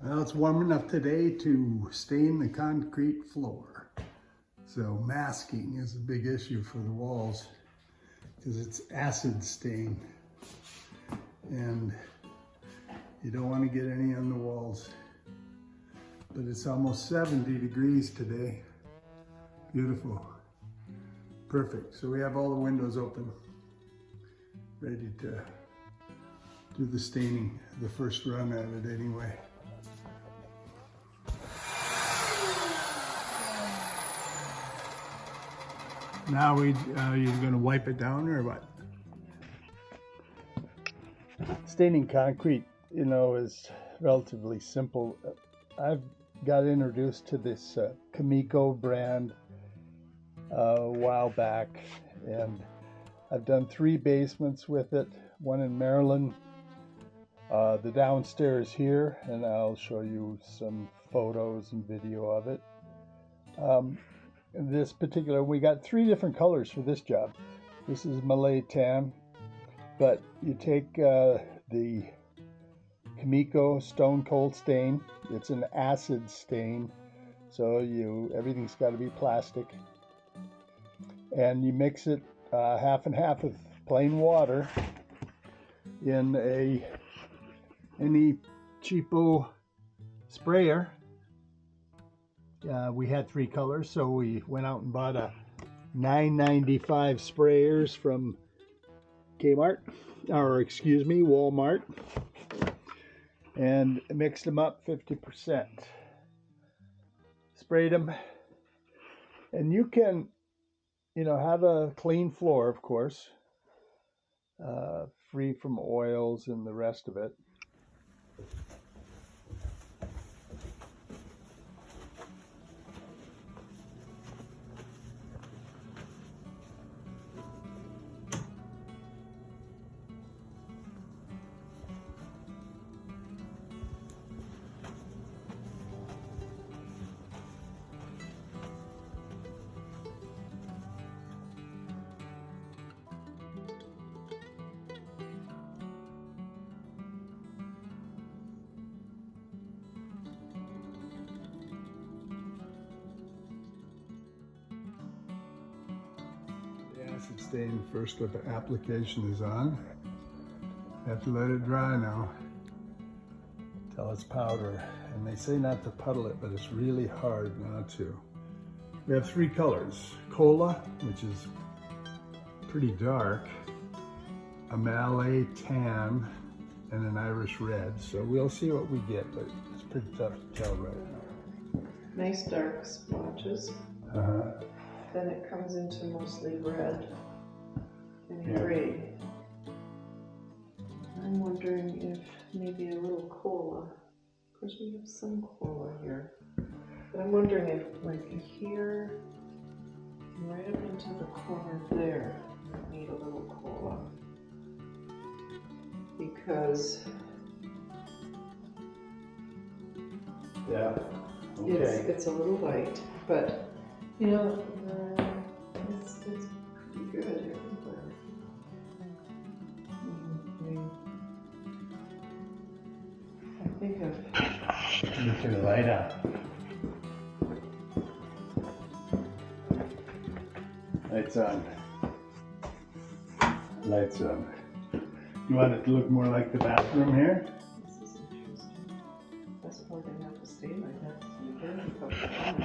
Well, it's warm enough today to stain the concrete floor. So masking is a big issue for the walls because it's acid stain. And you don't want to get any on the walls. But it's almost 70 degrees today. Beautiful. Perfect. So we have all the windows open, ready to do the staining, the first run at it anyway. Now you're going to wipe it down or what? Staining concrete, is relatively simple. I've got introduced to this Kamiko brand a while back, and I've done 3 basements with it, one in Maryland, the downstairs here, and I'll show you some photos and video of it. This particular, we got 3 different colors for this job. This is Malay Tan, but you take the Kamiko Stone Cold Stain. It's an acid stain, so everything's got to be plastic. And you mix it half and half with plain water in any cheapo sprayer. We had 3 colors, so we went out and bought a $9.95 sprayers from Walmart, and mixed them up 50%. Sprayed them, and you can, have a clean floor, of course, free from oils and the rest of it. Acid stain first with the application is on. You have to let it dry now till it's powder. And they say not to puddle it, but it's really hard not to. We have 3 colors: Cola, which is pretty dark, a Malay Tan, and an Irish Red. So we'll see what we get, but it's pretty tough to tell right now. Nice dark splotches. Then it comes into mostly red and gray. I'm wondering if maybe a little cola. Of course, we have some cola here. But I'm wondering if, like here, right up into the corner there, we need a little cola. Because it's a little light, but it's pretty good everywhere. I think of... You turn the light on. Lights on. Lights on. You want it to look more like the bathroom here? This is interesting. That's probably going to have to stay like that again a couple of times.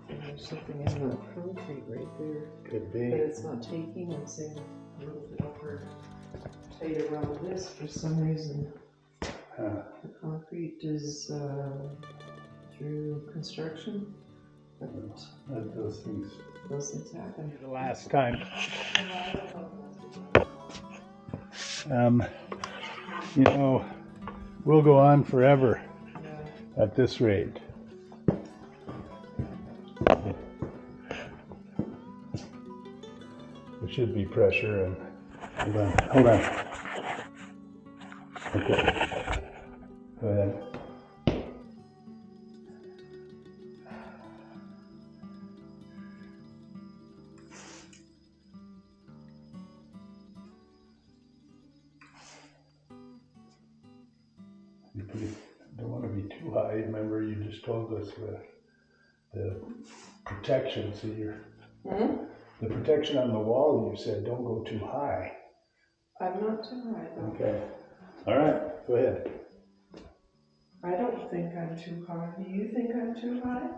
And there's something in the concrete right there. Could be. But it's not taking. I'm saying a little bit over tight around this for some reason. The concrete is through construction. Let those things happen. the last time. We'll go on forever at this rate. There should be pressure and hold on. Okay. Go ahead. don't want to be too high. Remember, you just told us the protection. So the protection on the wall. You said don't go too high. I'm not too high though. Okay. All right. Go ahead. I don't think I'm too high. Do you think I'm too high?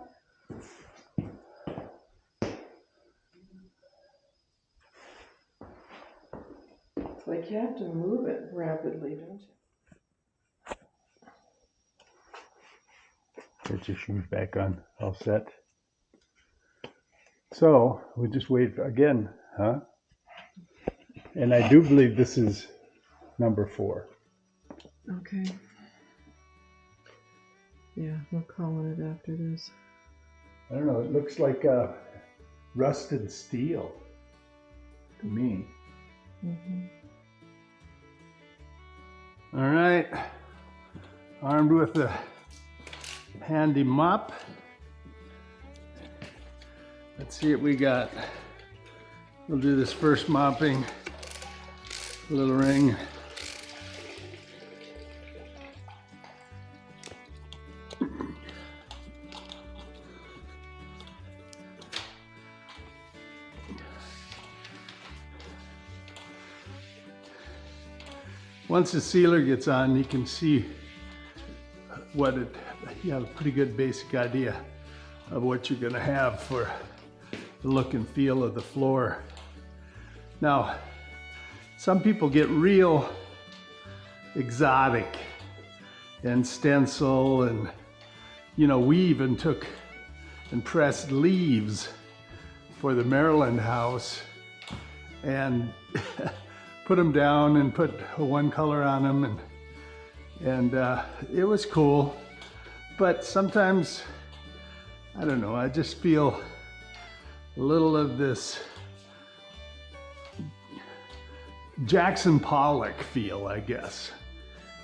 It's like you have to move it rapidly, don't you? Get your shoes back on. All set. So we just wait again, huh? And I do believe this is number 4. Okay. Yeah, we're calling it after this. I don't know. It looks like rusted steel to me. Mm-hmm. All right. Armed with a handy mop. Let's see what we got. We'll do this first mopping. A little ring. Once the sealer gets on, you can see you have a pretty good basic idea of what you're gonna have for the look and feel of the floor. Now, some people get real exotic and stencil, and we even took and pressed leaves for the Maryland house and put them down and put one color on them, and it was cool. But sometimes, I don't know, I just feel a little of this Jackson Pollock feel, I guess.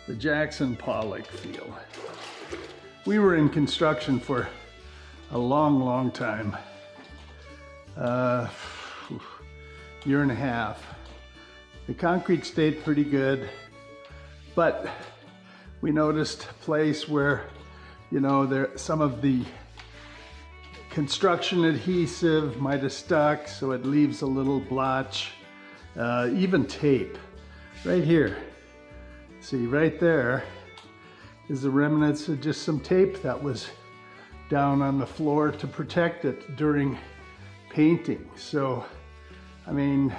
The Jackson Pollock feel. We were in construction for a long time. Year and a half. The concrete stayed pretty good, but we noticed a place where, some of the construction adhesive might have stuck, so it leaves a little blotch. Even tape, right here. See, right there is the remnants of just some tape that was down on the floor to protect it during painting. So, I mean,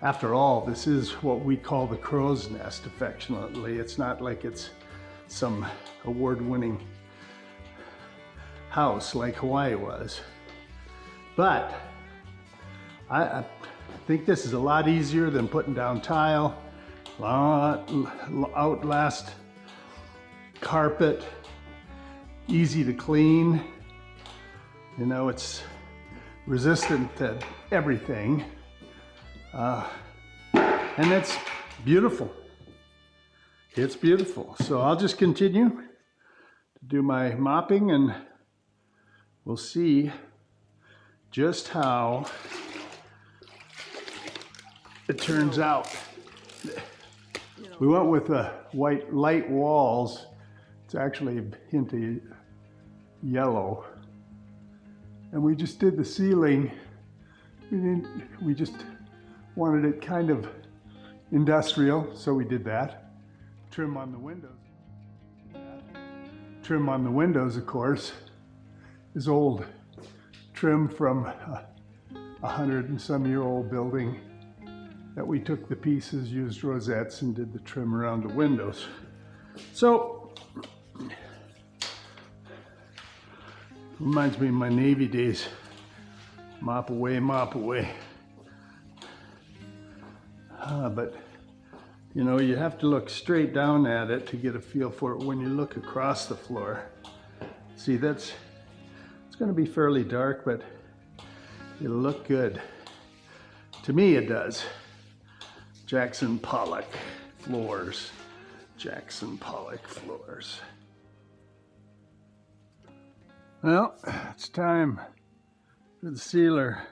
after all, this is what we call the crow's nest affectionately. It's not like it's some award-winning house like Hawaii was. But I think this is a lot easier than putting down tile, outlast carpet, easy to clean. It's resistant to everything. And it's beautiful. It's beautiful. So I'll just continue to do my mopping, and we'll see just how it turns out. We went with white light walls. It's actually a hint of yellow. And we just did the ceiling. We just wanted it kind of industrial, so we did that. Trim on the windows. Trim on the windows, of course, is old trim from a 100-and-some-year-old building that we took the pieces, used rosettes, and did the trim around the windows. So, reminds me of my Navy days. Mop away, mop away. But you have to look straight down at it to get a feel for it when you look across the floor. See, it's going to be fairly dark, but it'll look good. To me, it does. Jackson Pollock floors. Jackson Pollock floors. Well, it's time for the sealer.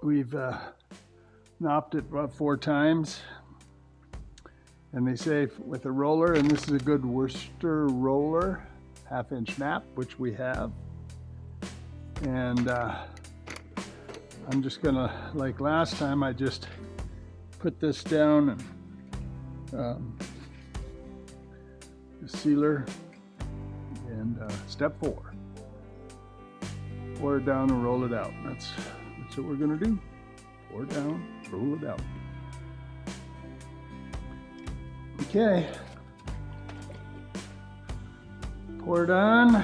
We've knopped it about 4 times, And they say with a roller, and this is a good Worcester roller, 1/2 inch nap, which we have. And I'm just gonna, like last time, I just put this down and the sealer, and step 4. Pour it down and roll it out. That's what we're gonna do. Pour it down, roll it out. Okay. Pour it on.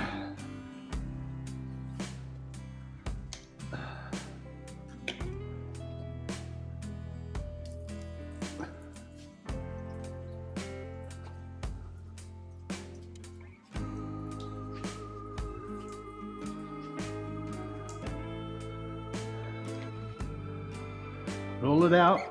Roll it out.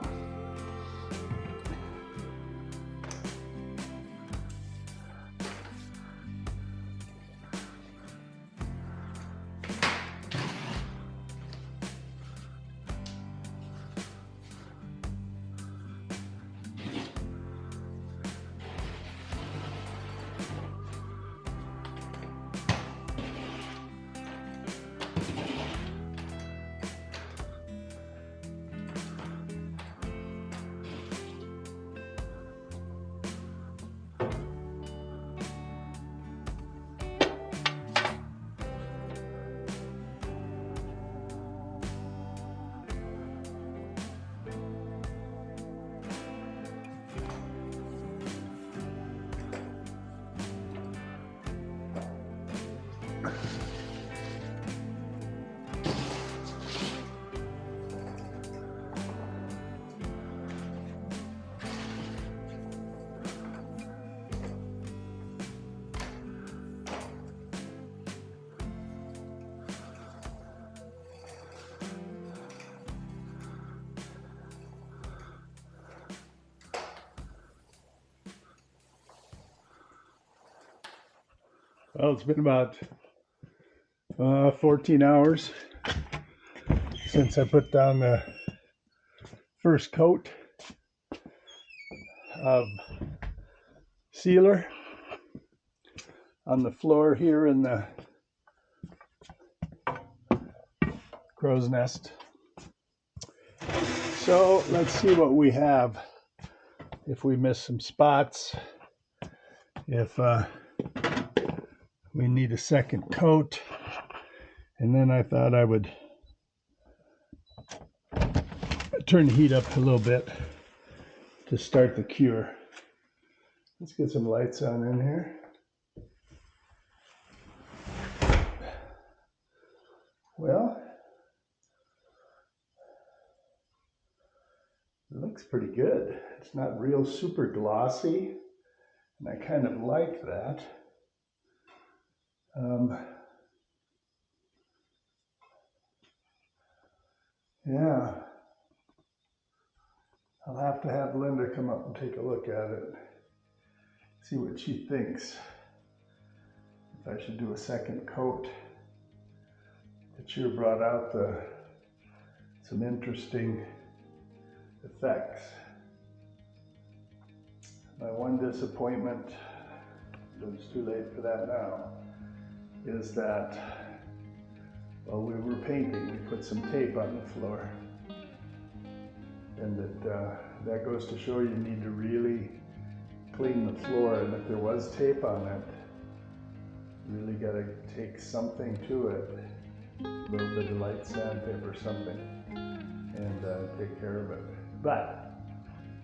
Well, it's been about 14 hours since I put down the first coat of sealer on the floor here in the crow's nest. So let's see what we have. If we miss some spots, if we need a second coat, and then I thought I would turn the heat up a little bit to start the cure. Let's get some lights on in here. Well, it looks pretty good. It's not real super glossy, and I kind of like that. Yeah, I'll have to have Linda come up and take a look at it, see what she thinks. If I should do a second coat. It sure brought out some interesting effects. My one disappointment, but it's too late for that now, is that while we were painting, we put some tape on the floor. And that goes to show you need to really clean the floor, and if there was tape on it, you really got to take something to it, a little bit of light sandpaper or something, and take care of it. But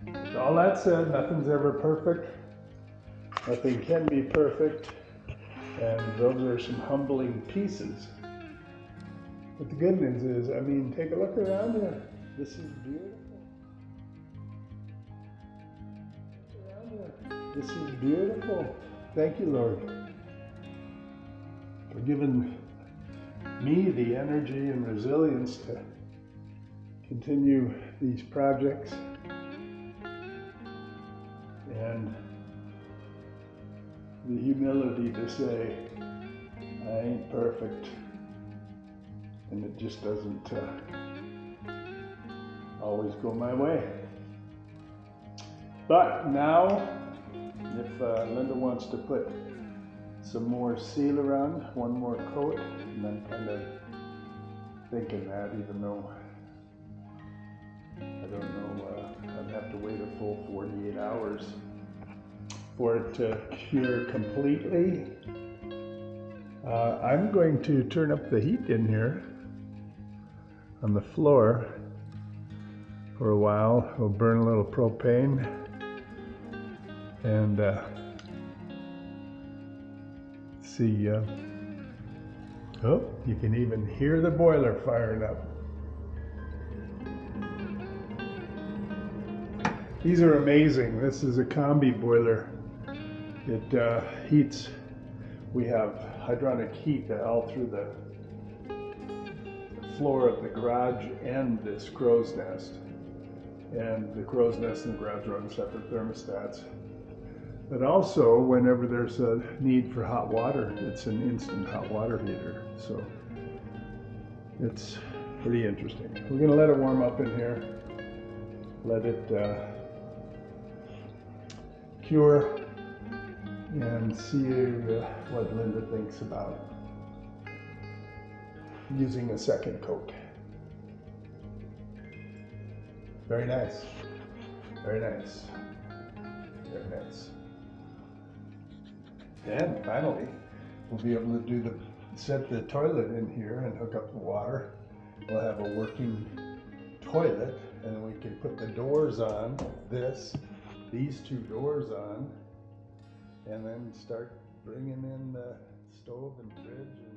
with all that said, nothing's ever perfect. Nothing can be perfect, and those are some humbling pieces. But the good news is, I mean, take a look around here. This is beautiful. This is beautiful. Thank you, Lord, for giving me the energy and resilience to continue these projects, and the humility to say, I ain't perfect, and it just doesn't always go my way. But now, if Linda wants to put some more seal around, one more coat, and I'm kind of thinking that, even though I don't know, I'd have to wait a full 48 hours for it to cure completely. I'm going to turn up the heat in here on the floor for a while. We'll burn a little propane and see. Oh, you can even hear the boiler firing up. These are amazing. This is a combi boiler. It heats. We have hydronic heat all through the floor of the garage and this crow's nest. And the crow's nest and the garage are on separate thermostats. But also, whenever there's a need for hot water, it's an instant hot water heater. So it's pretty interesting. We're gonna let it warm up in here. Let it cure and see what Linda thinks about using a second coat. Very nice. Very nice. Very nice. And finally, we'll be able to set the toilet in here and hook up the water. We'll have a working toilet, and then we can put the doors on, these two doors on, and then start bringing in the stove and fridge.